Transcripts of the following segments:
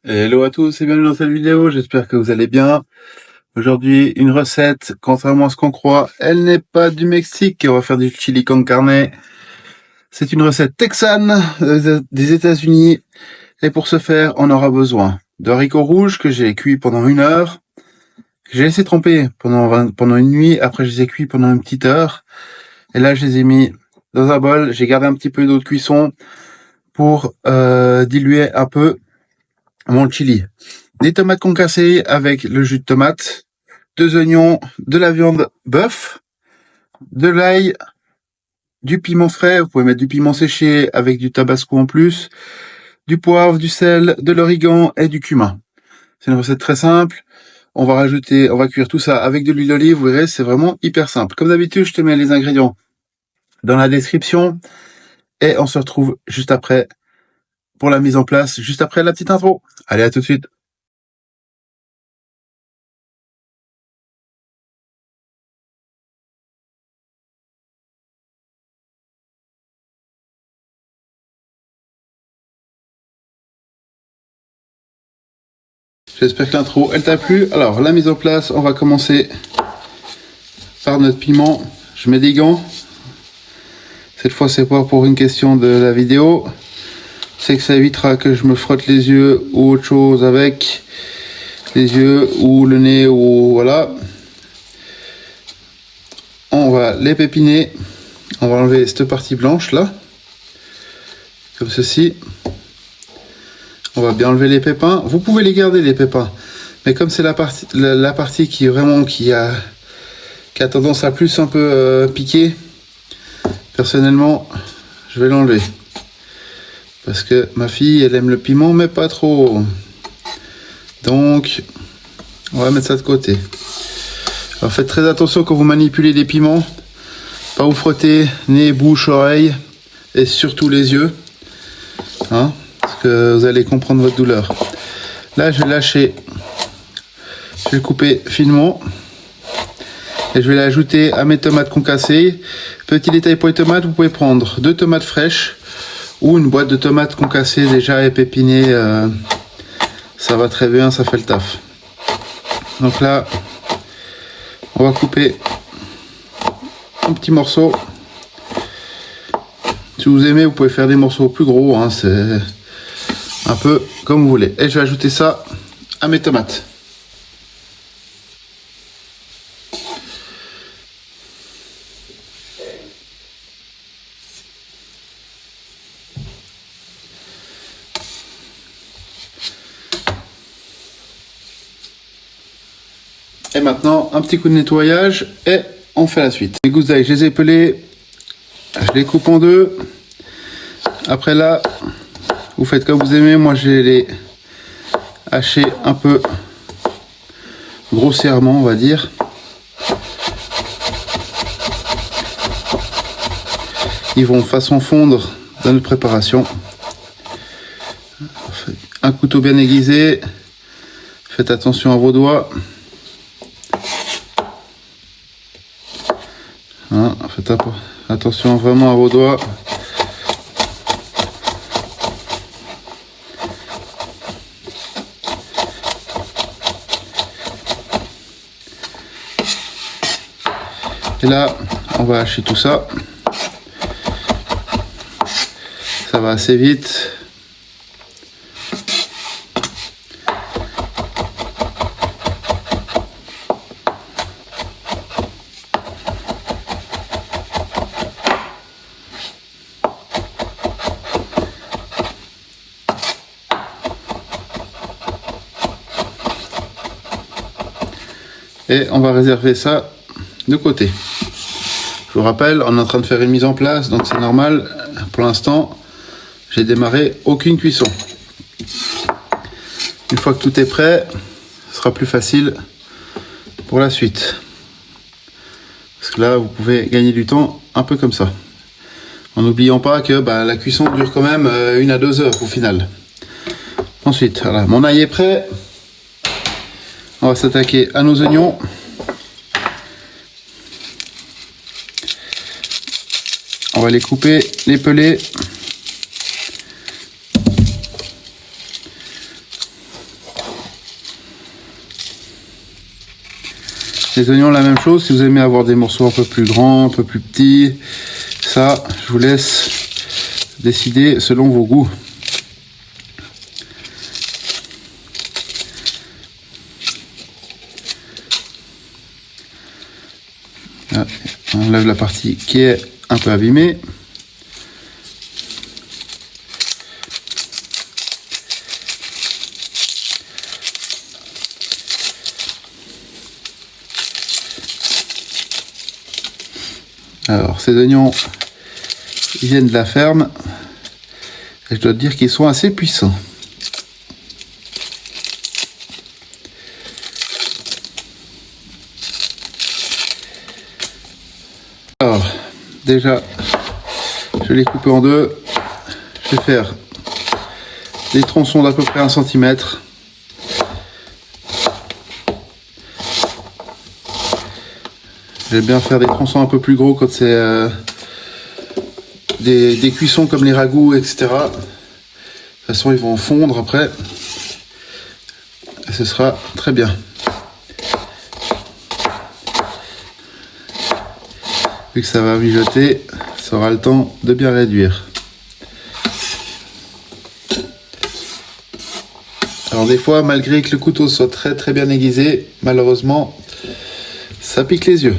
Hello à tous et bienvenue dans cette vidéo, j'espère que vous allez bien. Aujourd'hui, une recette, contrairement à ce qu'on croit, elle n'est pas du Mexique, on va faire du chili con carne. C'est une recette texane des États-Unis et pour ce faire, on aura besoin de haricots rouges que j'ai cuits pendant 1 heure, que j'ai laissé tremper pendant une nuit, après je les ai cuits pendant une petite heure et là je les ai mis dans un bol, j'ai gardé un petit peu d'eau de cuisson pour diluer un peu mon chili. Des tomates concassées avec le jus de tomate, 2 oignons, de la viande bœuf, de l'ail, du piment frais, vous pouvez mettre du piment séché avec du tabasco en plus, du poivre, du sel, de l'origan et du cumin. C'est une recette très simple. On va cuire tout ça avec de l'huile d'olive, vous verrez, c'est vraiment hyper simple. Comme d'habitude, je te mets les ingrédients dans la description et on se retrouve juste après pour la mise en place, juste après la petite intro. Allez, à tout de suite. J'espère que l'intro, elle t'a plu. Alors, la mise en place, on va commencer par notre piment. Je mets des gants. Cette fois, c'est pas pour une question de la vidéo. C'est que ça évitera que je me frotte les yeux ou autre chose avec les yeux ou le nez ou voilà. On va les pépiner. On va enlever cette partie blanche là. Comme ceci. On va bien enlever les pépins. Vous pouvez les garder les pépins. Mais comme c'est la partie qui est vraiment qui a tendance à plus un peu piquer, personnellement, je vais l'enlever. Parce que ma fille, elle aime le piment, mais pas trop. Donc, on va mettre ça de côté. Alors, faites très attention quand vous manipulez les piments. Pas vous frotter nez, bouche, oreille et surtout les yeux. Hein, parce que vous allez comprendre votre douleur. Là, je vais lâcher. Je vais couper finement. Et je vais l'ajouter à mes tomates concassées. Petit détail pour les tomates, vous pouvez prendre 2 tomates fraîches ou une boîte de tomates concassées déjà épinées. Ça va très bien, ça fait le taf. Donc là, on va couper un petit morceau. Si vous aimez, vous pouvez faire des morceaux plus gros. Hein, c'est un peu comme vous voulez. Et je vais ajouter ça à mes tomates. Et maintenant, un petit coup de nettoyage et on fait la suite. Les gousses d'ail, je les ai pelées, je les coupe en 2. Après là, vous faites comme vous aimez. Moi, je vais les hacher un peu grossièrement, on va dire. Ils vont façon fondre dans notre préparation. Un couteau bien aiguisé. Faites attention à vos doigts. Hein, faites attention vraiment à vos doigts. Et là, on va hacher tout ça. Ça va assez vite. Et on va réserver ça de côté. Je vous rappelle, on est en train de faire une mise en place, donc c'est normal. Pour l'instant, j'ai démarré aucune cuisson. Une fois que tout est prêt, ce sera plus facile pour la suite. Parce que là, vous pouvez gagner du temps un peu comme ça. En n'oubliant pas que la cuisson dure quand même 1 à 2 heures au final. Ensuite, voilà, mon ail est prêt. On va s'attaquer à nos oignons. On va les couper, les peler. Les oignons, la même chose. Si vous aimez avoir des morceaux un peu plus grands, un peu plus petits, ça, je vous laisse décider selon vos goûts. Là, on enlève la partie qui est un peu abîmée. Alors, ces oignons, ils viennent de la ferme. Et je dois te dire qu'ils sont assez puissants. Alors, déjà, je vais les couper en deux. Je vais faire des tronçons d'à peu près 1 cm. J'aime bien faire des tronçons un peu plus gros quand c'est des cuissons comme les ragoûts, etc. De toute façon, ils vont fondre après. Et ce sera très bien. Vu que ça va mijoter, ça aura le temps de bien réduire. Alors des fois, malgré que le couteau soit très bien aiguisé, malheureusement, ça pique les yeux.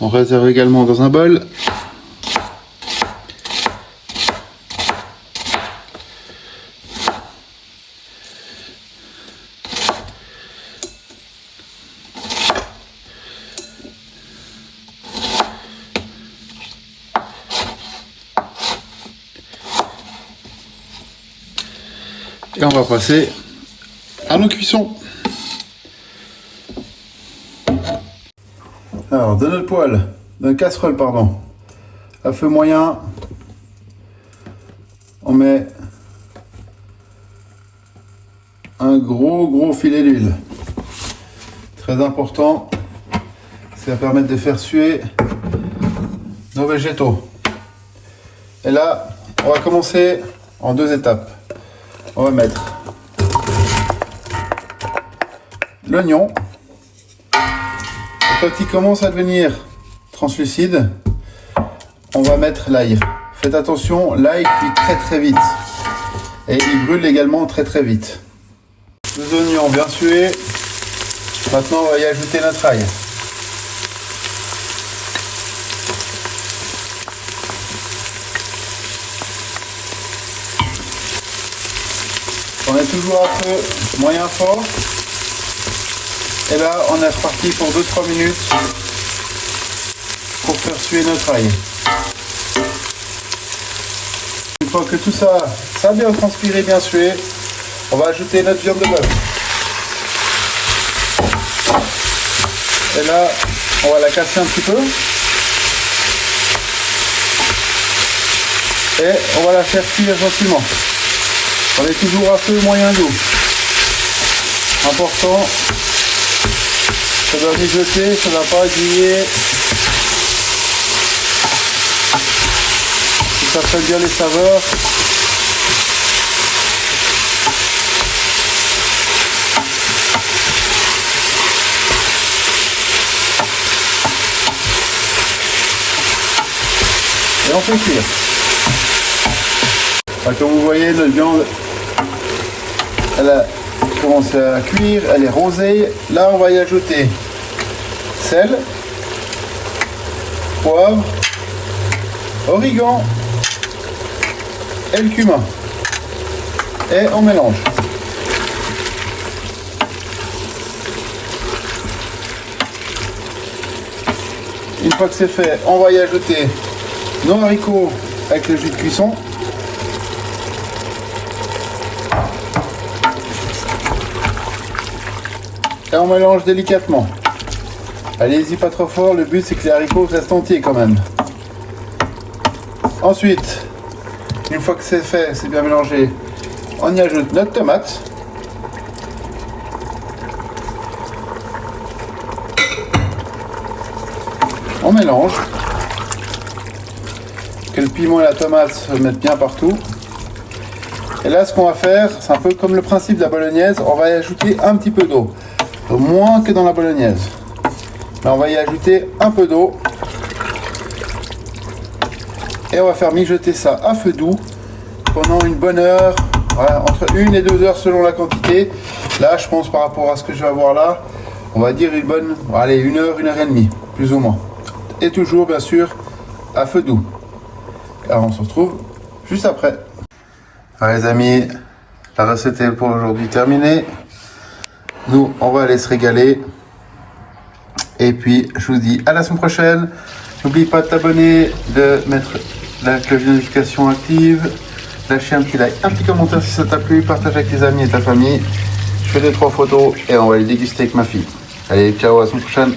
On réserve également dans un bol. Et on va passer à nos cuissons. Alors, de notre poêle, d'une casserole, pardon, à feu moyen, on met un gros filet d'huile. Très important, ça va permettre de faire suer nos végétaux. Et là, on va commencer en 2 étapes. On va mettre l'oignon. Quand il commence à devenir translucide, on va mettre l'ail. Faites attention, l'ail cuit très vite. Et il brûle également très vite. Les oignons bien sués. Maintenant, on va y ajouter notre ail. On est toujours à feu moyen fort. Et là, on est reparti pour 2-3 minutes pour faire suer notre ail. Une fois que tout ça a bien transpiré, bien sué, on va ajouter notre viande de bœuf. Et là, on va la casser un petit peu. Et on va la faire cuire gentiment. On est toujours à feu moyen doux. Important. Ça doit mijoter, ça ne va pas griller. Ça fait bien les saveurs. Et on fait cuire. Enfin, comme vous voyez, notre viande, elle a commencé à cuire, elle est rosée. Là, on va y ajouter sel, poivre, origan et le cumin. Et on mélange. Une fois que c'est fait, on va y ajouter nos haricots avec le jus de cuisson. Et on mélange délicatement. Allez-y pas trop fort, le but c'est que les haricots restent entiers quand même. Ensuite, une fois que c'est fait, c'est bien mélangé, on y ajoute notre tomate. On mélange. Que le piment et la tomate se mettent bien partout. Et là, ce qu'on va faire, c'est un peu comme le principe de la bolognaise, on va y ajouter un petit peu d'eau. Moins que dans la bolognaise. Mais on va y ajouter un peu d'eau. Et on va faire mijoter ça à feu doux pendant une bonne heure, voilà, entre 1 et 2 heures selon la quantité. Là, je pense par rapport à ce que je vais avoir là, on va dire une bonne, allez, 1 heure, 1 heure et demie, plus ou moins. Et toujours, bien sûr, à feu doux. Alors, on se retrouve juste après. Alors, les amis, la recette est pour aujourd'hui terminée. Nous, on va aller se régaler. Et puis, je vous dis à la semaine prochaine. N'oublie pas de t'abonner, de mettre la cloche de notification active, lâcher un petit like, un petit commentaire si ça t'a plu, partage avec tes amis et ta famille. Je fais 2-3 photos et on va les déguster avec ma fille. Allez, ciao, à la semaine prochaine.